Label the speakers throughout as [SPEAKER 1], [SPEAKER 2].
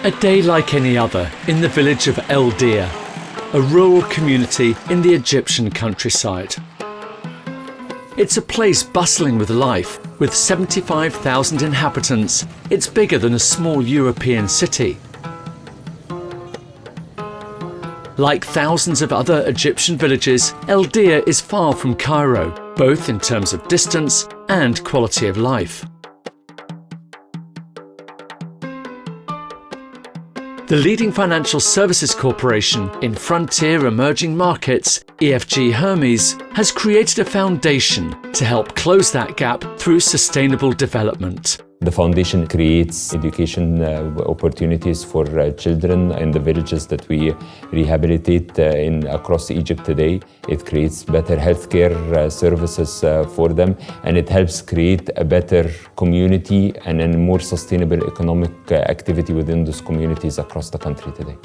[SPEAKER 1] A day like any other in the village of El Dir, a rural community in the Egyptian countryside. It's a place bustling with life, with 75,000 inhabitants. It's bigger than a small European city. Like thousands of other Egyptian villages, El Dir is far from Cairo, both in terms of distance and quality of life. The leading financial services corporation in frontier emerging markets, EFG Hermes, has created a foundation to help close that gap through sustainable development.
[SPEAKER 2] The foundation creates education opportunities for children in the villages that we rehabilitate across Egypt today. It creates better healthcare services for them, and it helps create a better community and a more sustainable economic activity within those communities across the country today.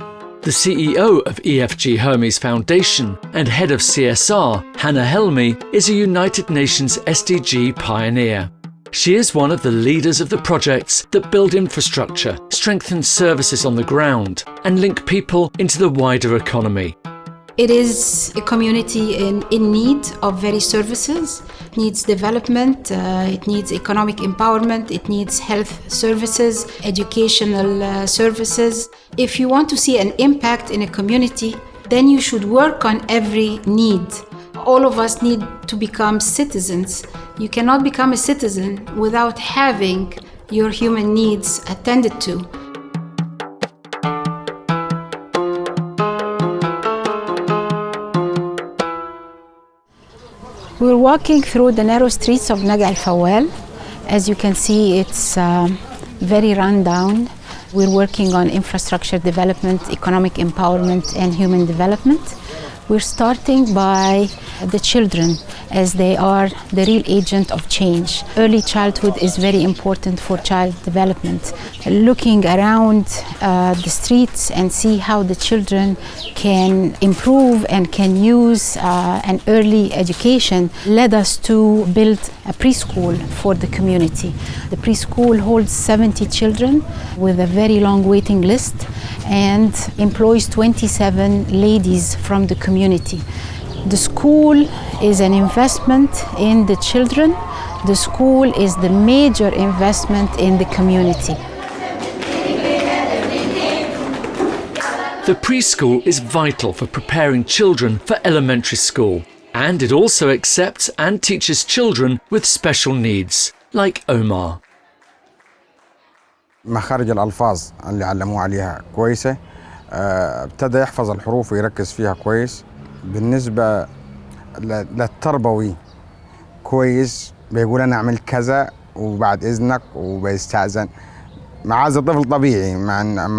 [SPEAKER 1] The CEO of EFG Hermes Foundation and head of CSR, Hannah Helmy, is a United Nations SDG pioneer. She is one of the leaders of the projects that build infrastructure, strengthen services on the ground, and link people into the wider economy.
[SPEAKER 3] It is a community in need of various services. It needs development, it needs economic empowerment, it needs health services, educational services. If you want to see an impact in a community, then you should work on every need. All of us need to become citizens. You cannot become a citizen without having your human needs attended to. We're walking through the narrow streets of Naga Al Fawwal. As you can see, it's very run down. We're working on infrastructure development, economic empowerment, and human development. We're starting by the children, as they are the real agent of change. Early childhood is very important for child development. Looking around the streets and see how the children can improve and can use an early education led us to build a preschool for the community. The preschool holds 70 children with a very long waiting list and employs 27 ladies from the community. The school is an investment in the children. The school is the major investment in the community.
[SPEAKER 1] The preschool is vital for preparing children for elementary school, and it also accepts and teaches children with special needs, like Omar.
[SPEAKER 4] مخارج الألفاظ اللي علموه عليها كويسة. ابتدى يحفظ الحروف ويركز فيها كويس. بالنسبة للتربوي كويس، بيقول أنا أعمل كذا وبعد إذنك وبيستأذن. مع هذا الطفل طبيعي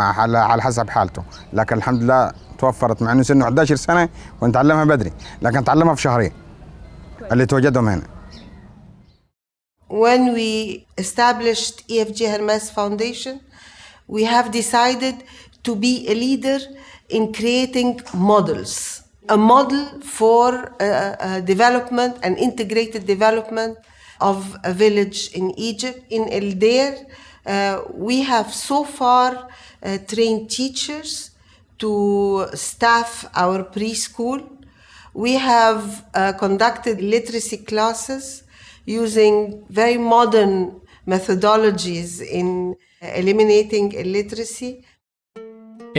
[SPEAKER 4] على حسب حالته، لكن الحمد لله توفرت مع إنه سنه 11 سنة ونتعلمها بدري، لكن تعلمها في شهرين اللي توجدهم هنا.
[SPEAKER 5] When we established EFG Hermes Foundation, we have decided to be a leader in creating models. A model for development and integrated development of a village in Egypt. In El Dir, we have so far trained teachers to staff our preschool. We have conducted literacy classes using very modern methodologies in eliminating illiteracy.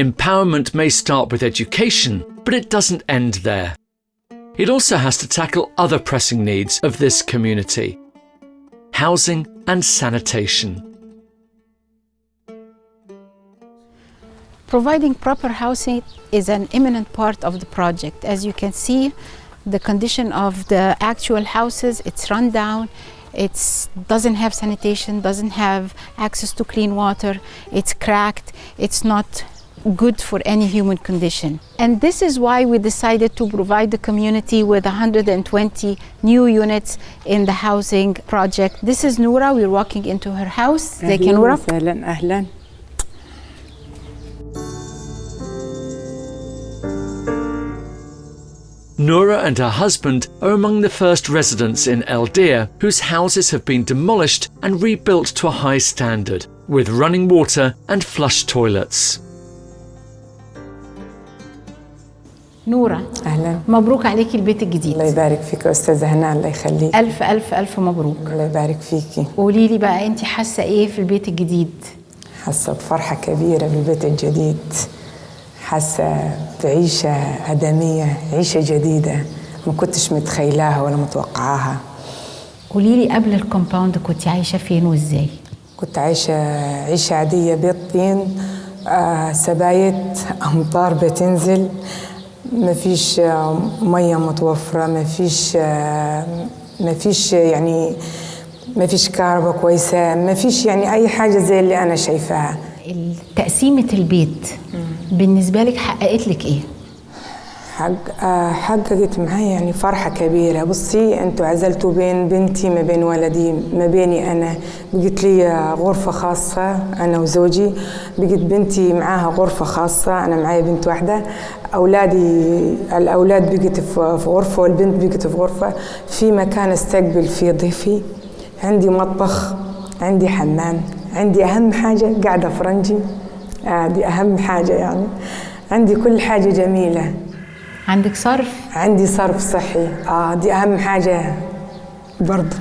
[SPEAKER 1] Empowerment may start with education, but it doesn't end there. It also has to tackle other pressing needs of this community: housing and sanitation.
[SPEAKER 3] Providing proper housing is an imminent part of the project. As you can see, the condition of the actual houses, it's run down, it doesn't have sanitation, doesn't have access to clean water, it's cracked, it's not good for any human condition. And this is why we decided to provide the community with 120 new units in the housing project. This is Noura. We're walking into her house.
[SPEAKER 6] أهلاً وسهلاً. أهلاً.
[SPEAKER 1] Noura and her husband are among the first residents in El Dir whose houses have been demolished and rebuilt to a high standard, with running water and flush toilets.
[SPEAKER 3] نورة،
[SPEAKER 6] أهلا.
[SPEAKER 3] مبروك عليكي البيت الجديد.
[SPEAKER 6] الله يبارك فيك أستاذة هنا، الله يخليك.
[SPEAKER 3] ألف ألف ألف مبروك.
[SPEAKER 6] الله يبارك فيكي.
[SPEAKER 3] قولي لي بقى أنت حاسة إيه في البيت الجديد؟
[SPEAKER 6] حاسة بفرحة كبيرة بالبيت الجديد، حاسة بعيشة آدمية، عيشة جديدة ما كنتش متخيلاها ولا متوقعاها.
[SPEAKER 3] قولي لي قبل الكومباوند كنت عايشة فين وإزاي؟
[SPEAKER 6] كنت عايشة عيشة عادية، بيت طين، سبايت، أمطار بتنزل، ما فيش مية متوفرة، ما فيش يعني ما فيش كهرباء كويسة، ما فيش يعني أي حاجة زي اللي أنا شايفاها.
[SPEAKER 3] تقسيمة البيت بالنسبة لك حققت لك إيه؟
[SPEAKER 6] حققت معايا يعني فرحة كبيرة. بصي، أنتوا عزلتوا بين بنتي ما بين ولدي ما بيني أنا، بقيت لي غرفة خاصة أنا وزوجي، بقيت بنتي معاها غرفة خاصة، أنا معايا بنت واحدة، الأولاد بقيت في غرفة والبنت بقيت في غرفة، في مكان استقبل فيه ضيفي، عندي مطبخ، عندي حمام، عندي أهم حاجة قاعدة فرنجي، دي أهم حاجة يعني، عندي كل حاجة جميلة.
[SPEAKER 3] عندك صرف؟
[SPEAKER 6] عندي صرف صحي، دي أهم حاجة برضه.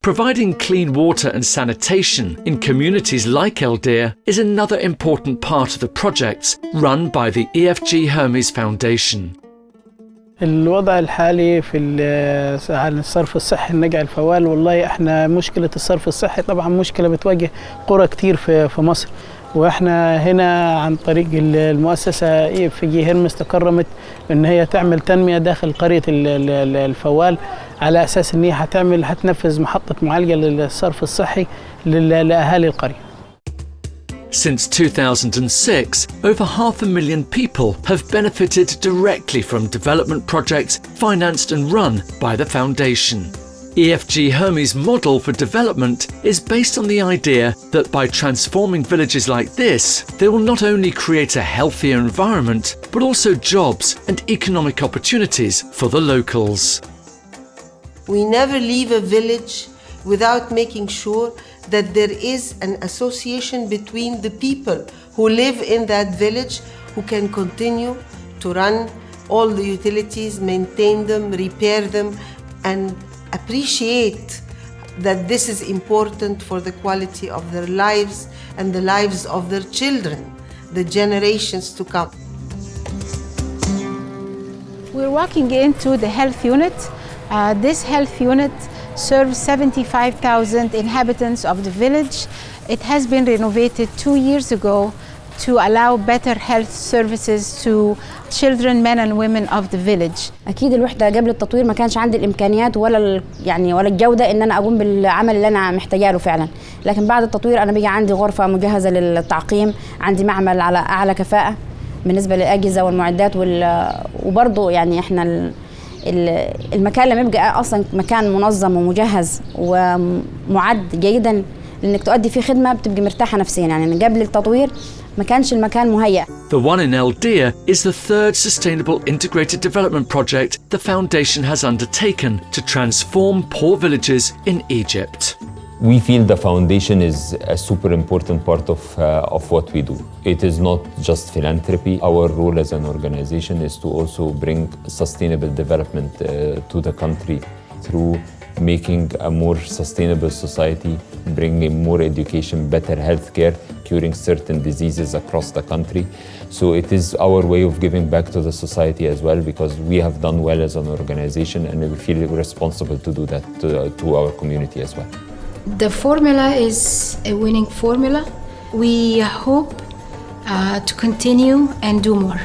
[SPEAKER 1] Providing clean water and sanitation in communities like Eldir is another important part of the projects run by the EFG Hermes Foundation.
[SPEAKER 7] الوضع الحالي في الصرف الصحي النجع الفوال، والله احنا مشكلة الصرف الصحي طبعا مشكلة بتواجه قرى كتير في مصر، واحنا هنا عن طريق المؤسسة EFG هيرمس تكرمت ان هي تعمل تنمية داخل قرية الفوال، على اساس ان هي هتنفذ محطة معالجة للصرف الصحي لأهالي القرية.
[SPEAKER 1] Since 2006, over 500,000 people have benefited directly from development projects financed and run by the foundation. EFG Hermes' model for development is based on the idea that by transforming villages like this, they will not only create a healthier environment, but also jobs and economic opportunities for the locals.
[SPEAKER 5] We never leave a village without making sure that there is an association between the people who live in that village, who can continue to run all the utilities, maintain them, repair them, and appreciate that this is important for the quality of their lives and the lives of their children, the generations to come.
[SPEAKER 3] We're walking into the health unit. This health unit serves 75,000 inhabitants of the village. It has been renovated 2 years ago to allow better health services to children, men and women of the village.
[SPEAKER 8] أكيد الوحدة قبل التطوير ما كانش عندي الإمكانيات ولا الجودة إن أنا أقوم بالعمل اللي أنا محتاجاه له فعلا، لكن بعد التطوير أنا بقى عندي غرفة مجهزة للتعقيم، عندي معمل على أعلى كفاءة بالنسبة للأجهزة والمعدات وبرضه يعني إحنا المكان لما يبقى أصلا مكان منظم ومجهز ومعد جيدا لأنك تؤدي فيه خدمة بتبقى مرتاحة نفسيا، يعني قبل التطوير ما كانش المكان مهيأ.
[SPEAKER 1] The one in Eldir is the third sustainable integrated development project the foundation has undertaken to transform poor villages in Egypt.
[SPEAKER 2] We feel the foundation is a super important part of what we do. It is not just philanthropy. Our role as an organization is to also bring sustainable development to the country through making a more sustainable society, bringing more education, better healthcare, curing certain diseases across the country. So it is our way of giving back to the society as well, because we have done well as an organization and we feel responsible to do that to our community as well.
[SPEAKER 9] The formula is a winning formula. We hope to continue and do more.